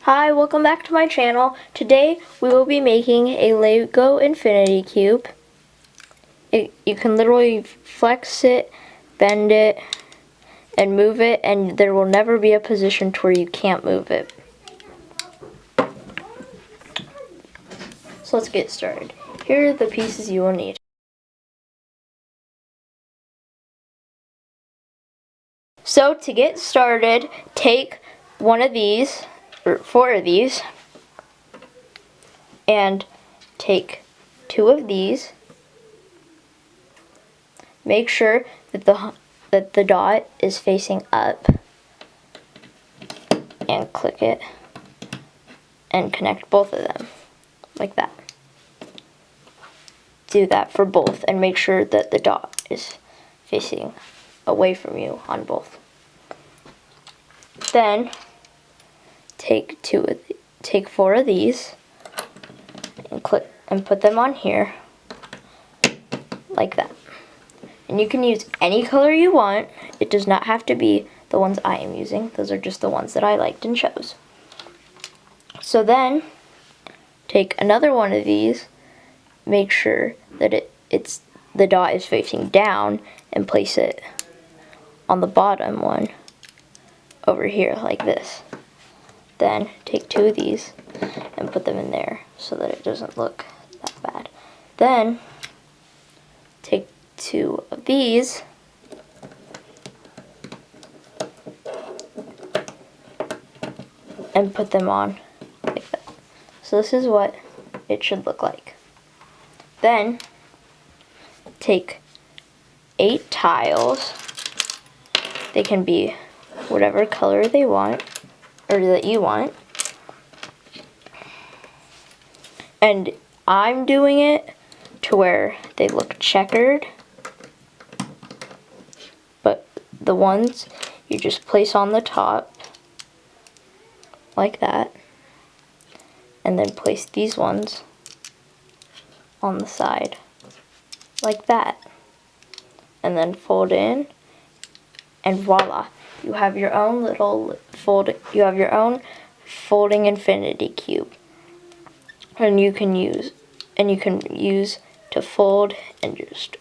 Hi, welcome back to my channel. Today we will be making a Lego Infinity Cube. You can literally flex it, bend it, and move it, and there will never be a position to where you can't move it. So let's get started. Here are the pieces you will need. So to get started, take one of these, or 4 of these, and take 2 of these. Make sure that the dot is facing up, and click it and connect both of them like that. Do that for both and make sure that the dot is facing away from you on both. Then take 4 of these and click and put them on here like that. And you can use any color you want. It does not have to be the ones I am using. Those are just the ones that I liked and chose. So then take another one of these, make sure that the dot is facing down, and place it on the bottom one over here like this. Then take 2 of these and put them in there so that it doesn't look that bad. Then take 2 of these and put them on like that. So this is what it should look like. Then take 8 tiles. They can be whatever color they want, or that you want. And I'm doing it to where they look checkered. But the ones you just place on the top like that. And then place these ones on the side like that. And then fold in, and voila, you have your own little folding infinity cube. And you can use to fold and just